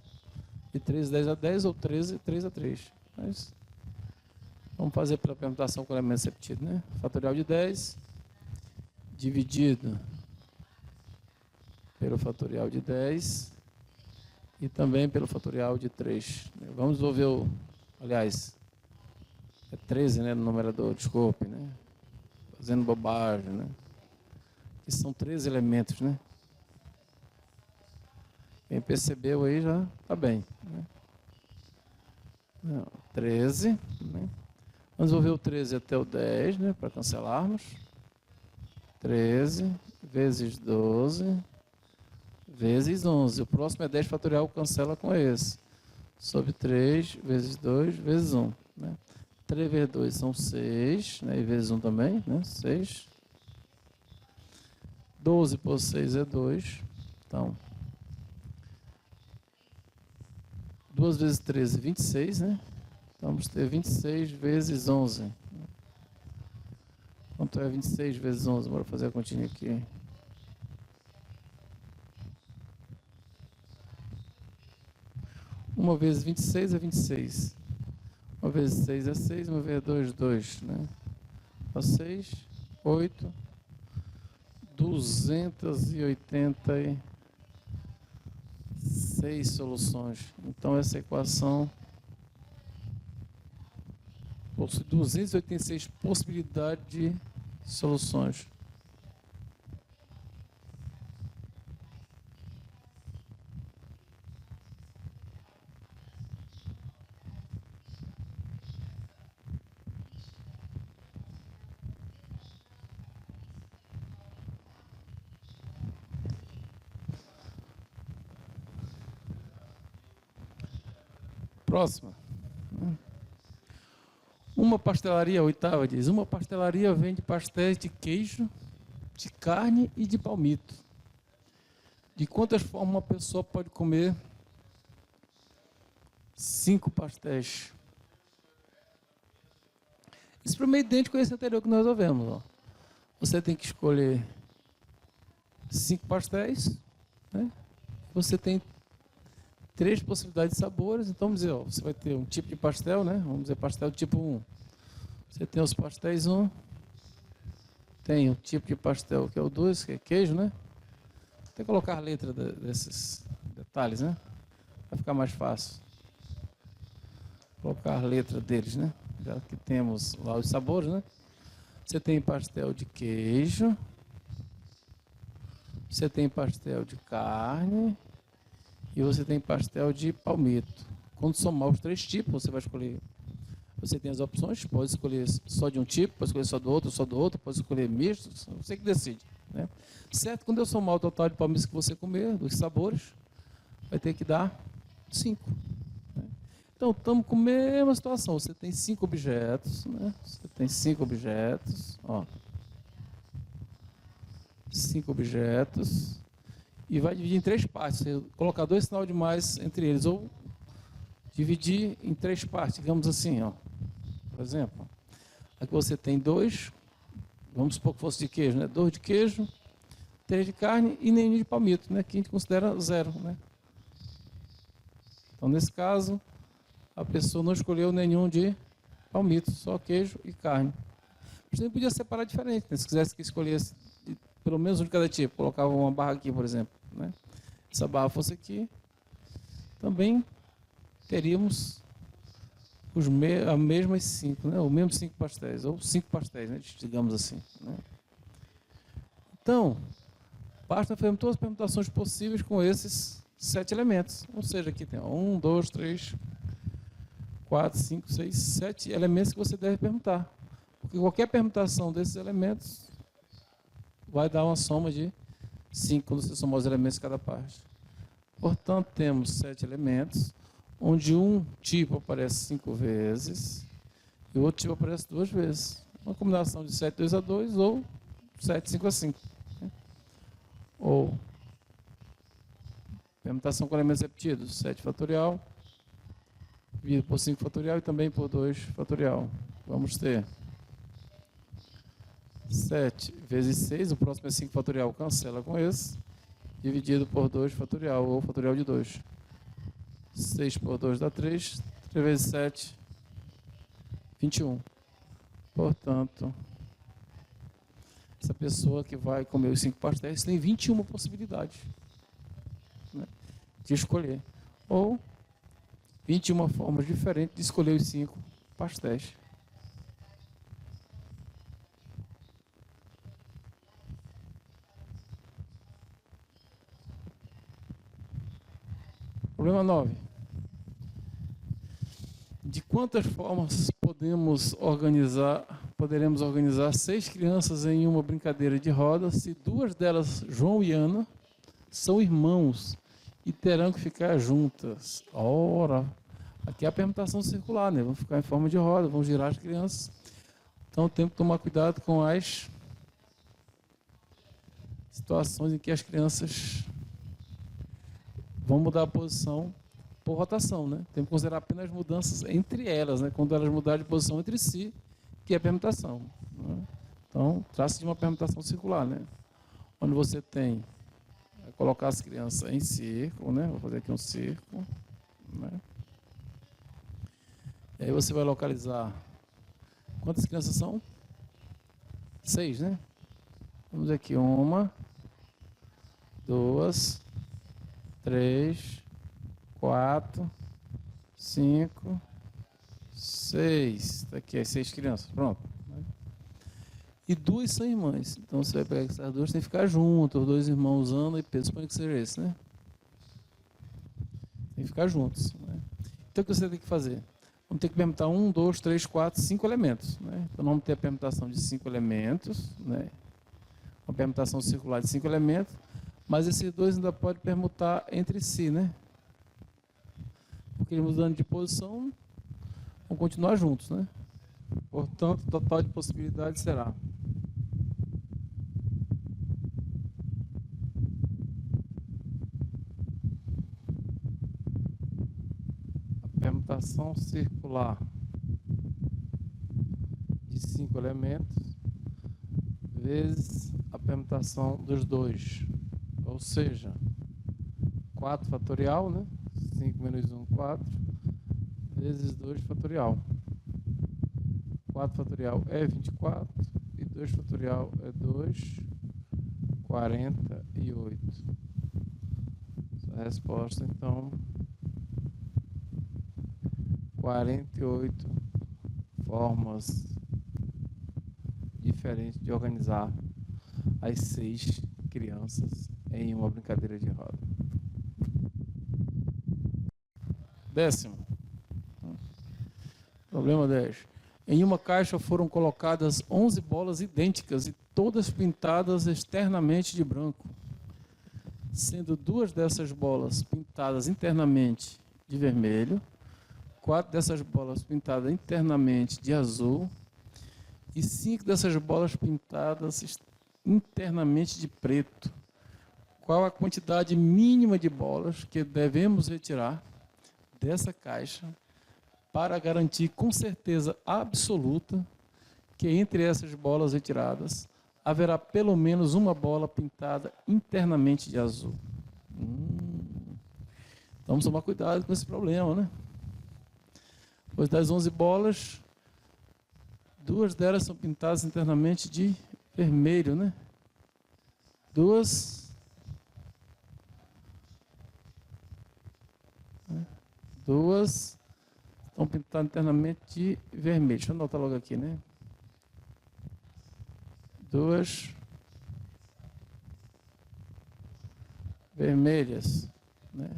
De 13, 10 a 10, ou 13, 3 a 3. Mas vamos fazer pela permutação com elementos repetidos, né? Fatorial de 10 dividido pelo fatorial de 10 e também pelo fatorial de 3. Vamos desenvolver aliás, é 13, né, no numerador, desculpe, né? Fazendo bobagem, né? Que são 13 elementos, né? Quem percebeu aí já está bem. Né? Não, 13, né? Vamos desenvolver o 13 até o 10, né, para cancelarmos. 13 vezes 12 vezes 11. O próximo é 10 fatorial, cancela com esse. Sobre 3 vezes 2 vezes 1. Né? 3 vezes 2 são 6, né? E vezes 1 também, né? 6. 12 por 6 é 2. Então, 2 vezes 13, 26, né? Então, vamos ter 26 vezes 11. Quanto é 26 vezes 11? Bora fazer a continha aqui. Uma vezes 26 é 26. Uma vezes 6 é 6. Uma vezes 2, 2. Né? Então, 6, 8, 286 soluções. Então, essa equação possui 286 possibilidades de soluções. Próxima. Uma pastelaria, a oitava diz, uma pastelaria vende pastéis de queijo, de carne e de palmito. De quantas formas uma pessoa pode comer 5 pastéis? Isso para mim é idêntico a esse anterior que nós resolvemos. Ó. Você tem que escolher 5 pastéis, né? Você tem 3 possibilidades de sabores. Então, vamos dizer, ó, você vai ter um tipo de pastel, né? Vamos dizer, pastel tipo 1. Você tem os pastéis 1. Tem o tipo de pastel que é o 2, que é queijo, né? Tem que colocar a letra desses detalhes, né? Vai ficar mais fácil. Colocar a letra deles, né? Já que temos lá os sabores, né? Você tem pastel de queijo. Você tem pastel de carne. E você tem pastel de palmito. Quando somar os 3 tipos, você vai escolher. Você tem as opções, pode escolher só de um tipo, pode escolher só do outro, pode escolher misto, você que decide. Né? Certo, quando eu somar o total de palmitos que você comer, dos sabores, vai ter que dar 5. Né? Então, estamos com a mesma situação. Você tem 5 objetos, né? Você tem 5 objetos, ó. 5 objetos. E vai dividir em 3 partes. Você colocar 2 sinal de mais entre eles, ou dividir em 3 partes, digamos assim, ó. Por exemplo, aqui você tem 2, vamos supor que fosse de queijo, né? 2 de queijo, 3 de carne e nenhum de palmito, né? Que a gente considera 0, né? Então, nesse caso, a pessoa não escolheu nenhum de palmito, só queijo e carne. Você podia separar diferente, né? Se quisesse que escolhesse pelo menos um de cada tipo, colocava uma barra aqui, por exemplo, né? Se a barra fosse aqui, também teríamos a mesmas 5, né? O mesmo 5 pastéis, ou 5 pastéis, né? Digamos assim. Né? Então, basta fazer todas as permutações possíveis com esses 7 elementos. Ou seja, aqui tem 1, 2, 3, 4, 5, 6, 7 elementos que você deve permutar. Porque qualquer permutação desses elementos vai dar uma soma de 5 quando você somar os elementos de cada parte. Portanto, temos 7 elementos, onde um tipo aparece 5 vezes e o outro tipo aparece 2 vezes. Uma combinação de 7, 2 a 2 ou 7, 5 a 5. Né? Ou permutação com elementos repetidos, 7 fatorial, dividido por 5 fatorial e também por 2 fatorial. Vamos ter 7 vezes 6, o próximo é 5 fatorial, cancela com esse, dividido por 2 fatorial, ou fatorial de 2. 6 por 2 dá 3, 3 vezes 7, 21. Portanto, essa pessoa que vai comer os 5 pastéis tem 21 possibilidades, né, de escolher. Ou 21 formas diferentes de escolher os 5 pastéis. Problema 9. De quantas formas poderemos organizar 6 crianças em uma brincadeira de roda se 2 delas, João e Ana, são irmãos e terão que ficar juntas? Ora, aqui é a permutação circular, né? Vão ficar em forma de roda, vão girar as crianças. Então temos que tomar cuidado com as situações em que as crianças vão mudar a posição por rotação, né? Temos que considerar apenas mudanças entre elas, né? Quando elas mudarem de posição entre si, que é permutação. Né? Então, trata-se de uma permutação circular, né? Onde você tem colocar as crianças em círculo, né? Vou fazer aqui um círculo, né? E aí você vai localizar quantas crianças são? 6, né? Vamos aqui, 1, 2, 3, 4, 5, 6. Está aqui, as 6 crianças. Pronto. E 2 são irmãs. Então você vai pegar essas 2, tem que ficar juntos, os 2 irmãos Ana e Pedro. Suponho que seja esse, né? Tem que ficar juntos. Né? Então o que você tem que fazer? Vamos ter que permutar 1, 2, 3, 4, 5 elementos. Né? Então vamos ter a permutação de 5 elementos, né? Uma permutação circular de 5 elementos. Mas esses 2 ainda podem permutar entre si, né? Porque eles mudando de posição, vão continuar juntos, né? Portanto, o total de possibilidades será a permutação circular de 5 elementos vezes a permutação dos 2. Ou seja, 4 fatorial, né? 5 menos 1, 4, vezes 2 fatorial. 4 fatorial é 24, e 2 fatorial é 2, 48. a resposta, então, 48 formas diferentes de organizar as 6 crianças em uma brincadeira de roda. 10º. Problema 10. Em uma caixa foram colocadas 11 bolas idênticas e todas pintadas externamente de branco, sendo 2 dessas bolas pintadas internamente de vermelho, 4 dessas bolas pintadas internamente de azul e 5 dessas bolas pintadas internamente de preto. Qual a quantidade mínima de bolas que devemos retirar dessa caixa para garantir com certeza absoluta que entre essas bolas retiradas haverá pelo menos uma bola pintada internamente de azul? Então, vamos tomar cuidado com esse problema, né? Pois das 11 bolas, 2 delas são pintadas internamente de vermelho, né? 2 estão pintadas internamente de vermelho. Deixa eu anotar logo aqui, né? 2 vermelhas, né?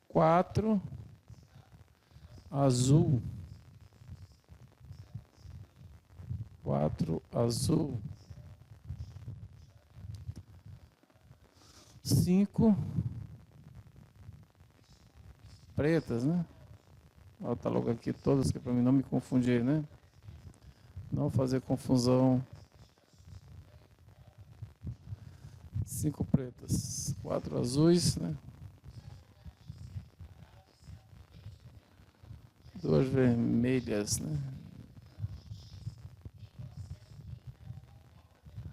4 azul. 4 azul. 5 pretas, né? Vou botar logo aqui todas, que é para mim não me confundir, né? Não fazer confusão. 5 pretas, 4 azuis, né? 2 vermelhas, né?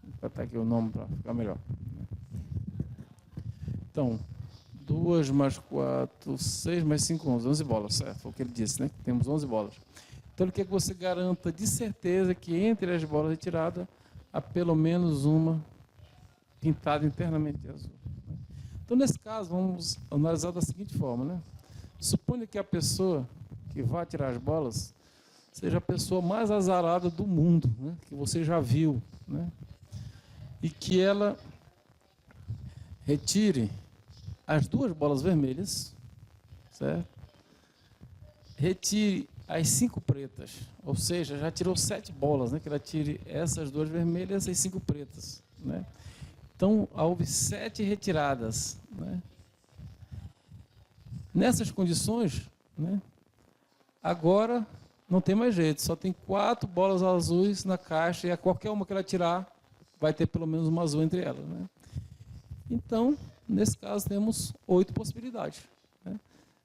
Vou botar aqui o nome para ficar melhor. Então, 2 mais 4, 6 mais 5, 11 bolas, certo? Foi o que ele disse, né? Temos 11 bolas. Então, ele quer que você garanta de certeza que entre as bolas retiradas há pelo menos uma pintada internamente de azul. Então, nesse caso, vamos analisar da seguinte forma, né? Suponha que a pessoa que vai tirar as bolas seja a pessoa mais azarada do mundo, né? Que você já viu, né? E que ela retire as 2 bolas vermelhas, certo? Retire as 5 pretas, ou seja, já tirou 7 bolas, né? Que ela tire essas 2 vermelhas e as 5 pretas, né? Então, houve 7 retiradas, né? Nessas condições, né? Agora não tem mais jeito, só tem 4 bolas azuis na caixa e a qualquer uma que ela tirar vai ter pelo menos uma azul entre elas, né? Então, nesse caso, temos 8 possibilidades, né?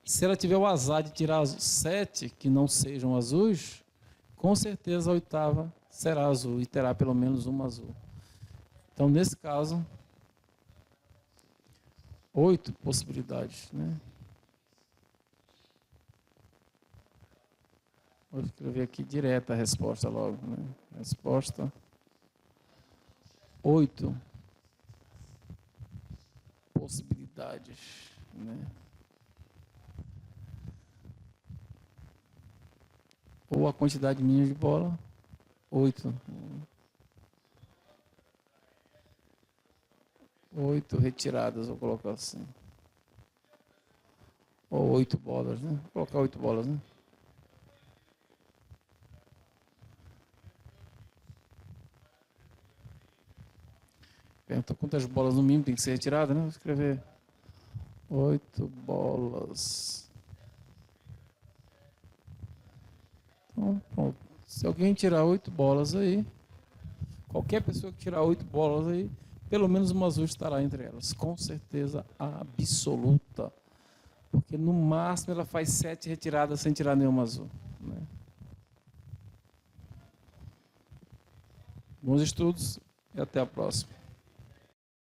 Se ela tiver o azar de tirar 7 que não sejam azuis, com certeza a 8ª será azul e terá pelo menos uma azul. Então, nesse caso, 8 possibilidades, né? Vou escrever aqui direto a resposta logo, né? Resposta 8 possibilidades, né? Ou a quantidade mínima de bola, 8. 8 retiradas, vou colocar assim. Ou 8 bolas, né? Vou colocar 8 bolas, né? Pergunta quantas bolas no mínimo tem que ser retirada, né? Vou escrever 8 bolas. Então, pronto. Se alguém tirar 8 bolas aí, qualquer pessoa que tirar 8 bolas aí, pelo menos uma azul estará entre elas, com certeza absoluta. Porque no máximo ela faz 7 retiradas sem tirar nenhuma azul, né? Bons estudos e até a próxima.